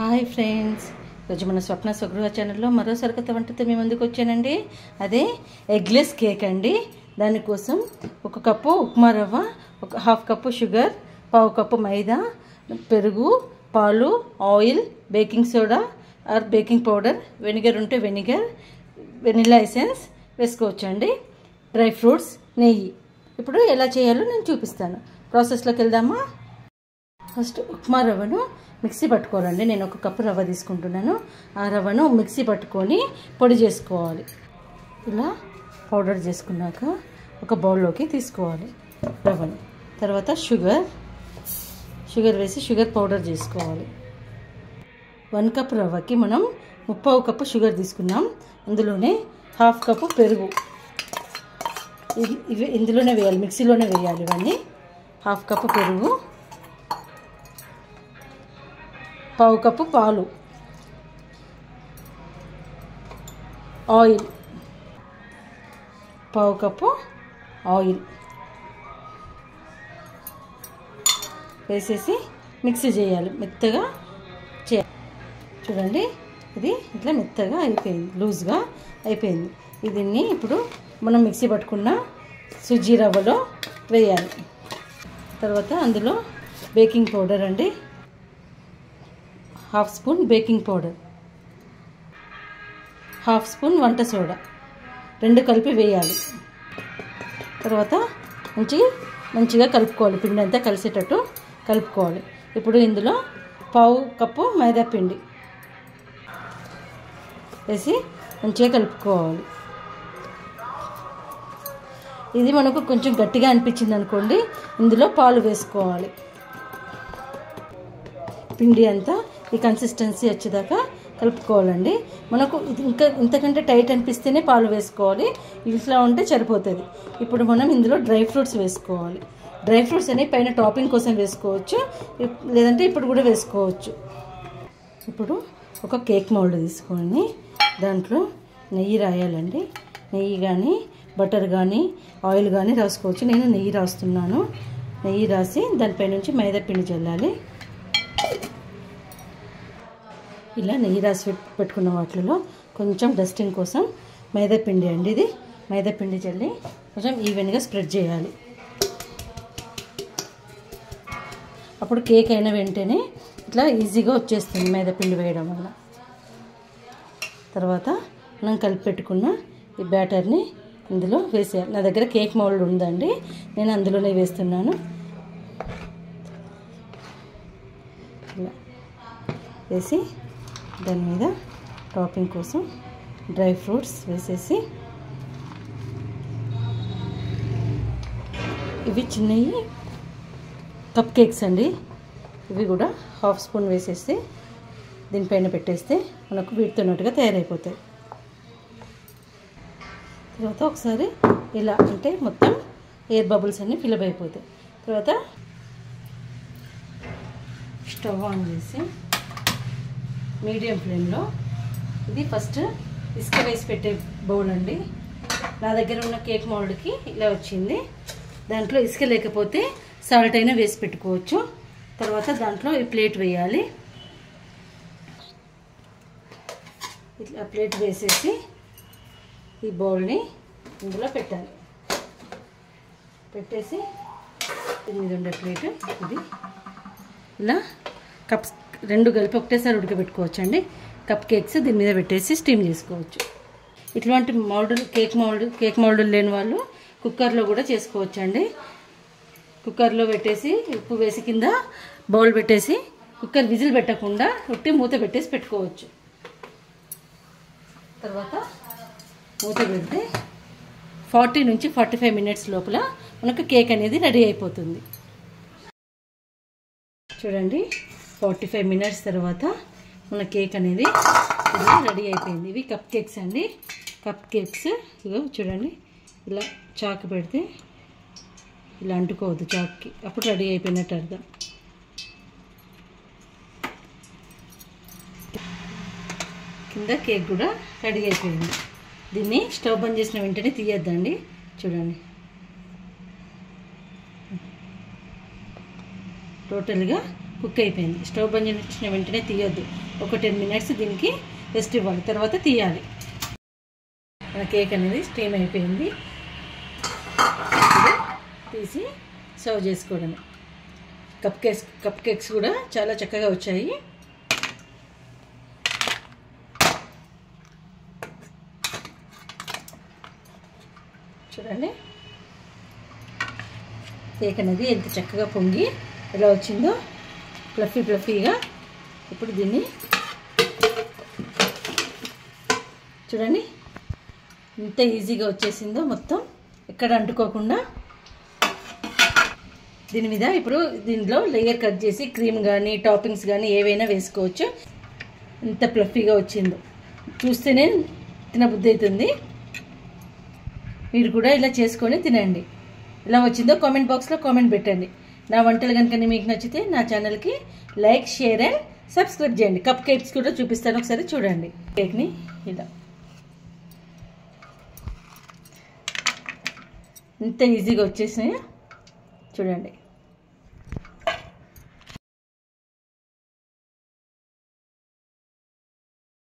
Hi friends, ఈరోజు మన స్వప్న స్వగృహ ఛానల్లో మరో సరికొత్త వంటతో మీ ముందుకు వచ్చానండి. అదే ఎగ్లెస్ కేక్ అండి. దానికోసం ఒక కప్పు ఉప్మా రవ్వ, ఒక హాఫ్ కప్పు షుగర్, పావు కప్పు మైదా, పెరుగు, పాలు, oil, baking soda are baking powder, vinegar ఉంటే వెనిగర్, వెనిలా ఎసెన్స్ వేసుకోవచ్చండి, డ్రై ఫ్రూట్స్, నెయ్యి. ఇప్పుడు ఎలా చేయాలో నేను చూపిస్తాను. ప్రాసెస్లోకి వెళ్దామా? ఫస్ట్ ఉప్మా రవ్వను మిక్సీ పట్టుకోవాలండి. నేను ఒక కప్పు రవ్వ తీసుకుంటున్నాను. ఆ రవ్వను మిక్సీ పట్టుకొని పొడి చేసుకోవాలి. ఇలా పౌడర్ చేసుకున్నాక ఒక బౌల్లోకి తీసుకోవాలి రవ్వను. తర్వాత షుగర్ వేసి షుగర్ పౌడర్ చేసుకోవాలి. 1 కప్ రవ్వకి మనం 3/4 కప్పు షుగర్ తీసుకున్నాం. అందులోనే హాఫ్ కప్పు పెరుగు, ఇవి ఇందులోనే వేయాలి, మిక్సీలోనే వేయాలి ఇవన్నీ. హాఫ్ కప్పు పెరుగు, పావు కప్పు పాలు, ఆయిల్, పావు కప్పు ఆయిల్ వేసేసి మిక్సీ చేయాలి, మెత్తగా చేయాలి. చూడండి, ఇది ఇట్లా మెత్తగా అయిపోయింది, లూజ్గా అయిపోయింది. దీన్ని ఇప్పుడు మనం మిక్సీ పట్టుకున్న సుజీ రవ్వలో వేయాలి. తర్వాత అందులో బేకింగ్ పౌడర్ అండి, half spoon baking powder, half spoon వంట సోడా, 2 కలిపి వేయాలి. తర్వాత మంచిగా కలుపుకోవాలి, పిండి అంతా కలిసేటట్టు కలుపుకోవాలి. ఇప్పుడు ఇందులో పావు కప్పు మైదా పిండి వేసి మంచిగా కలుపుకోవాలి. ఇది మనకు కొంచెం గట్టిగా అనిపించింది అనుకోండి, ఇందులో పాలు వేసుకోవాలి. పిండి అంతా ఈ కన్సిస్టెన్సీ వచ్చేదాకా కలుపుకోవాలండి. మనకు ఇంతకంటే టైట్ అనిపిస్తేనే పాలు వేసుకోవాలి, ఇట్లా ఉంటే సరిపోతుంది. ఇప్పుడు మనం ఇందులో డ్రై ఫ్రూట్స్ వేసుకోవాలి. డ్రై ఫ్రూట్స్ అనేవి పైన టాపింగ్ కోసం వేసుకోవచ్చు, లేదంటే ఇప్పుడు కూడా వేసుకోవచ్చు. ఇప్పుడు ఒక కేక్ మౌల్డ్ తీసుకొని దాంట్లో నెయ్యి రాయాలండి. నెయ్యి కానీ బటర్ కానీ ఆయిల్ కానీ రాసుకోవచ్చు. నేను నెయ్యి రాస్తున్నాను. నెయ్యి రాసి దానిపై నుంచి మైదా పిండి చల్లాలి. ఇలా నెయ్యి రాసి పెట్టుకున్న వాటిలో కొంచెం డస్టింగ్ కోసం మైదా పిండి అండి, ఇది మైదా పిండి చల్లి కొంచెం ఈవెన్గా స్ప్రెడ్ చేయాలి. అప్పుడు కేక్ అయిన వెంటనే ఇట్లా ఈజీగా వచ్చేస్తుంది మైదా పిండి వేయడం వల్ల. తర్వాత మనం కలిపి పెట్టుకున్న ఈ బ్యాటర్ని ఇందులో వేసేయాలి. నా దగ్గర కేక్ మౌల్డ్ ఉందండి, నేను అందులోనే వేస్తున్నాను. ఇలా వేసి దాని మీద టాపింగ్ కోసం డ్రై ఫ్రూట్స్ వేసేసి, ఇవి చిన్నవి కప్ కేక్స్ అండి, ఇవి కూడా హాఫ్ స్పూన్ వేసేసి దీనిపైన పెట్టేస్తే మనకు వీటితోన్నట్టుగా తయారైపోతాయి. తర్వాత ఒకసారి ఇలా అంటే మొత్తం ఎయిర్ బబుల్స్ అన్నీ ఫిలప్ అయిపోతాయి. తర్వాత స్టవ్ ఆన్ చేసి మీడియం ఫ్లేమ్లో, ఇది ఫస్ట్ ఇసుక వేసి పెట్టే బౌల్ అండి. నా దగ్గర ఉన్న కేక్ మౌల్డ్కి ఇలా వచ్చింది. దాంట్లో ఇసుక లేకపోతే సాల్ట్ అయినా వేసి పెట్టుకోవచ్చు. తర్వాత దాంట్లో ఈ ప్లేట్ వేయాలి. ఇట్లా ప్లేట్ వేసేసి ఈ బౌల్ని ఇందులో పెట్టాలి. పెట్టేసి దీని మీద ఉండే ప్లేట్ ఇది ఇలా కప్స్ 2 కలిపి ఒకటేసారి ఉడకబెట్టుకోవచ్చు అండి. కప్ కేక్స్ దీని మీద పెట్టేసి స్టీమ్ చేసుకోవచ్చు. ఇట్లాంటి కేక్ మౌల్డ్ లేని వాళ్ళు కుక్కర్లో కూడా చేసుకోవచ్చు అండి. కుక్కర్లో పెట్టేసి ఉప్పు వేసి కింద బౌల్ పెట్టేసి కుక్కర్ విజిల్ పెట్టకుండా ఉట్టి మూత పెట్టేసి పెట్టుకోవచ్చు. తర్వాత మూత పెడితే 40 నుంచి 45 మినిట్స్ లోపల మనకు కేక్ అనేది రెడీ అయిపోతుంది. చూడండి, 45 మినిట్స్ తర్వాత మన కేక్ అనేది ఇలా రెడీ అయిపోయింది. ఇవి కప్ కేక్స్ అండి. కప్ కేక్స్ ఇగో చూడండి, ఇలా చాకు పెడితే ఇలా అంటుకోవద్దు చాక్కి, అప్పుడు రెడీ అయిపోయినట్టు అర్థం. కింద కేక్ కూడా రెడీ అయిపోయింది. దీన్ని స్టవ్ బంద్ చేసిన వెంటనే తీయద్దండి. చూడండి, టోటల్గా కుక్ అయిపోయింది. స్టవ్ బంద్ చేసిన వెంటనే తీయొద్దు, ఒక 10 మినిట్స్ దీనికి రెస్ట్ ఇవ్వాలి, తర్వాత తీయాలి. మన కేక్ అనేది స్టీమ్ అయిపోయింది. తీసి సర్వ్ చేసుకోవడమే. కప్ కేక్స్ కూడా చాలా చక్కగా వచ్చాయి. చూడండి కేక్ అనేది ఎంత చక్కగా పొంగి ఎలా వచ్చిందో, ఫ్లఫీగా. ఇప్పుడు దీన్ని చూడండి ఎంత ఈజీగా వచ్చేసిందో, మొత్తం ఎక్కడ అంటుకోకుండా. దీని మీద ఇప్పుడు దీంట్లో లేయర్ కట్ చేసి క్రీమ్ కానీ టాపింగ్స్ కానీ ఏవైనా వేసుకోవచ్చు. ఎంత ఫ్లఫీగా వచ్చిందో చూస్తేనే తినబుద్ధి అవుతుంది. మీరు కూడా ఇలా చేసుకొని తినండి. ఎలా వచ్చిందో కామెంట్ బాక్స్లో కామెంట్ పెట్టండి. నా వంటలు కనుక మీకు నచ్చితే నా ఛానల్కి లైక్, షేర్ అండ్ సబ్స్క్రైబ్ చేయండి. కప్ కేక్స్ కూడా చూపిస్తాను, ఒకసారి చూడండి. కేక్ని ఇలా ఎంత ఈజీగా వచ్చేసినాయో చూడండి.